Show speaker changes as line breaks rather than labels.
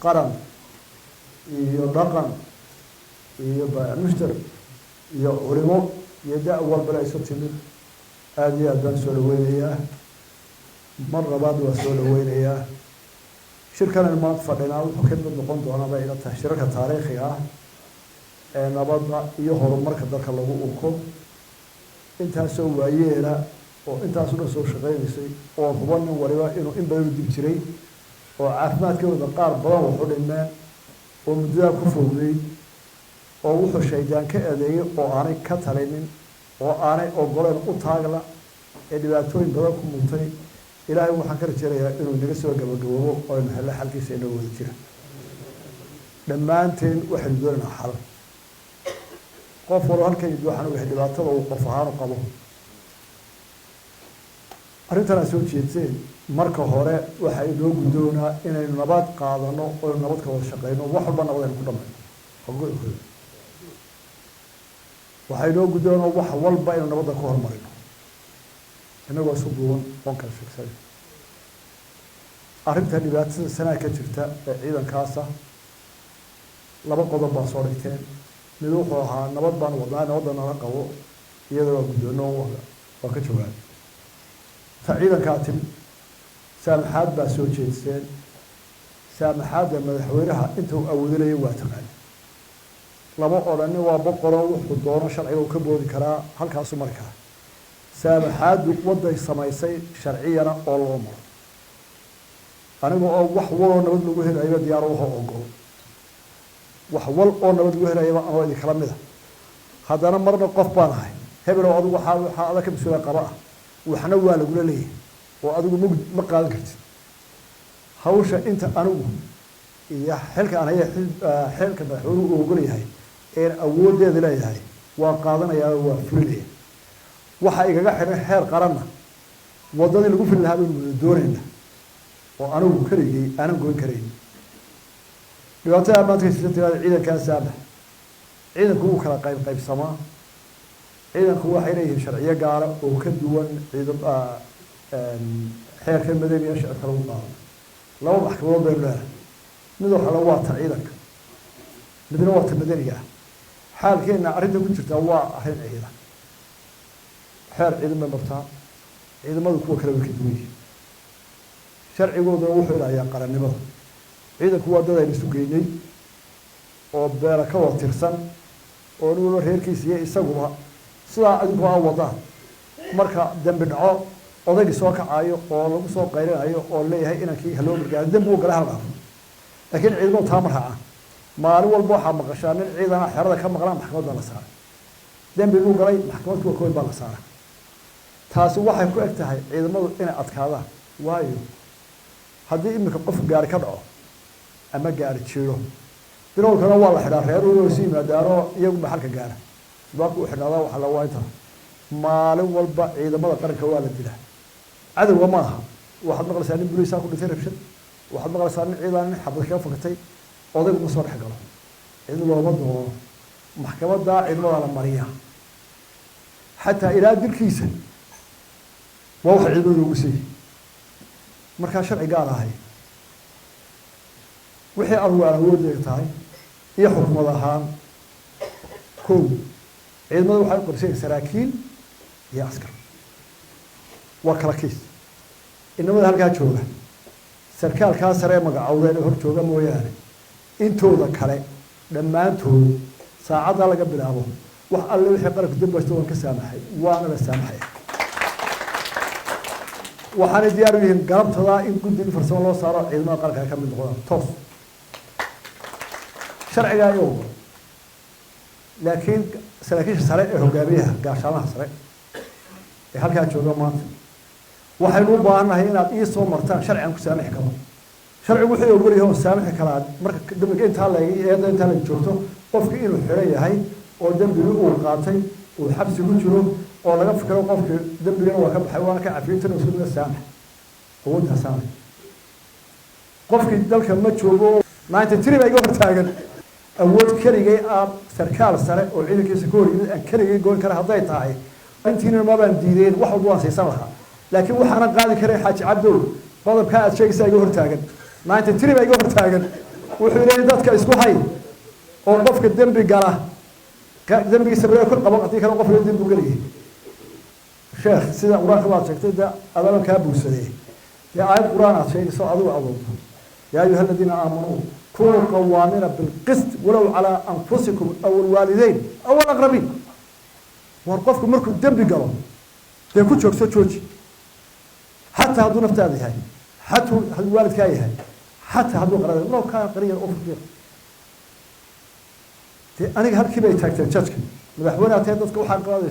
qaran iyo dhaqan iyo baamushtar iyo culimo iyo da' walbana isu timid aada iyo aad baan soo dhaweynayaa mar labaad waa soo dhaweynayaa shirkanan maanta fadhinaa wuxuu ka mid noqon doonaa bay ila tahay shirarka taariikhiga ah ee nabadda iyo horumarka dalka lagu unko intaasoo waayeela oo intaasu dhan soo shaqaynaysay oo huba nin waliba inuu in badan u dib jiray oo caafimaadkooda qaar badan waxu dhimeen oo muddadaa ku fogday oo wuxuu shaydaan ka adeegay oo aanay ka talinin oo aanay ogoleen u taagla ee dhibaatooyin badan ku mutay ilaahay waxaan ka rajaynayaa inuu naga soo gabagaboobo oo aynu hello xalkiisa inoo wada jira dhammaanteen waxaynu doonaynaa xal qof walba halkan waxaan ogahay dhibaatada uu qof ahaan u qabo arrintan aad soo jeedseen marka hore waxa inoo guddoonaa inaynu nabad qaadano oo nabad ka wada shaqeyno wax walba nabad aynu ku dhamayno hogooyinkooda waxaa inoo guddoonaa wax walba inaynu nabadda ku horumarino inagoo isu duuban oon kala sheegsanay arrinta dhibaatada sanaa ka jirta ee ciidankaasa laba qodob baa soo dhigteen mid wuxuu ahaa nabad baan wadnaa nabadda nala qabo iyadoo waa guddoono waa ka jawaabay ta ciidankaa timi saamaxaad baa soo jeedseen saamaxaadda madaxweynaha intuu awoodinayay waa taqaani lama odhanin waa boqoroo wuxuu doono sharciga uu ka boodi karaa halkaasu markaa saamaxaaddu wadday samaysay sharciyana oo loo maro aniga oo wax waloo nabad lagu helayaba diyaar uha ogol wax wal oo nabad lagu helayaba anoo idinkala mid a haddana marna qof baan ahay hebelow adigu waxaa adag ka mas-uula qaba ah waxna waa lagula leeyahay oo adigu ma qaadan kartid hawsha inta anigu iyo xilka aan haya xilka madaxweynuhu uu ogol yahay een awooddeeda leeyahay waa qaadanayaa waa fulinaya waxa igaga xiran xeer qaranna waddadii lagu fili lahaa baynu wada doonayna oo anigu keligay aanan goyn karayn dhibaatada maanta kasita tiraada ciidankaa saamax ciidanku wuu kala qaybsamaa ciidanku waxay leeyihiin sharciyo gaara oo ka duwan xeerka madaniga shicibka lagu qaado laba maxkamadood baynu leedahay mid waxala waa ta ciidanka midna waa ta madaniga ah xaalkeenna arrinta ku jirtaa waa arrin ciidan xeer ciidan bay martaa ciidamadu kuwa kale way ka duwan yihiin sharcigooduna wuxuu ilaaliyaa qarannimada ciidanku waa dad aynu isu geynay oo beela ka wada tirsan oo nin walba reerkiisa iyo isaguba sidaa adinku aa wadaan marka dembi dhaco odaygii soo kacayo oo lagu soo qayrinayo oo leeyahay inankii haloo gargaaro dembi uu gala hal dhaafo laakiin ciidamadu taa ma raacaan maalin walba waxaa maqashaa nin ciidana xerada ka maqnaa maxkamad baa la saaray dembi buu galay maxkamad kuwa kood baa la saaray taasi waxay ku eg tahay ciidamadu inay adkaadaan waayo haddii iminka qof gaari ka dhaco ama gaari jiiro bilowkana waa la xidhaa reeruhu si yimaadaanoo iyaguba xalka gaara subaabka u xidhnaadaa waxa la waa inta maalin walba ciidamada qaranka waa la dilaa cadowga ma aha waxaad maqlaysaa nin buliisaa ku dhintay rabshad waxaad maqlaysaa nin ciidan nin xabad kaga fakatay odaygu ma soo dhex galo cid looma doono maxkamaddaa ciidamadaa la mariyaa xataa ilaa dilkiisa waa waxa ciidamada ugu siiyey markaa sharci gaar ahay wixii anugu aan awooddeega tahay iyo xukumad ahaan kow ciidamada waxay u qorsayen saraakiil iyo askar waa kala kiis inamada halkaa jooga sarkaalkaa sare ee magacowdeen ee hor jooga mooyaane intooda kale dhammaantood saacaddaa laga bilaabo wax alle wixii qaranku dambasta waan ka saamaxay waana la saamaxaya waxaanay diyaar u yihiin galabtadaa in guddiga farsamo loo saaro ciidamada qaranka ay ka mid noqdaan toos sharcigaa iyo laakiin saraakiisha sare ee hogaamiyaha gaashaamaha sare ee halkaa jooga maanta waxaynu u baahannahay inaad ii soo martaan sharcigan ku saamixi karo sharcigu wuxuu ogolyahay oo saamixi karaa marka dambiga intaa la eeda intaa la joogto qofkii inuu xiran yahay oo dembigii uu qaatay uu xabsi ku jiro oo laga fikiro qofkii dembigana waa ka baxay waana ka cafiyey tan isku mida saamix awooddaa saamix qofkii dalka ma joogo 93 baa iga hortaagan awood keligay aad sarkaal sare oo ciidankiisa ka hor yimid aan keligay goyn kara hadday tahay intiina ma baan diideen wax walba waan siisan lahaa laakiin waxaana qaadi karay xaaji cabdow qodobkaa aad sheegaysaa iga hortaagan 93 baa iga hortaagan wuxuu leeyahay dadka isku hay oo qofka dembi gala dembigiisa baa ku qaban qadii kale qofka dembi galay sheekh sida quraanka waa sheegtay adaban ka buusaday ya ayad quraan aad sheegayso adigu adoonto ya ayuha alladina aamanu kunu qawamina bil qist walaw ala anfusikum aw al walidayn aw al aqrabin war qofku markuu dembi galo dee ku joogso jooji حتى هذو نفتاذي هاي حتى هذو والد كاي هاي حتى هذو قرار لو كان قرية أو فقير أنا هالكي بيتاكتر تشكل مدحونا تهدد كوحان قرار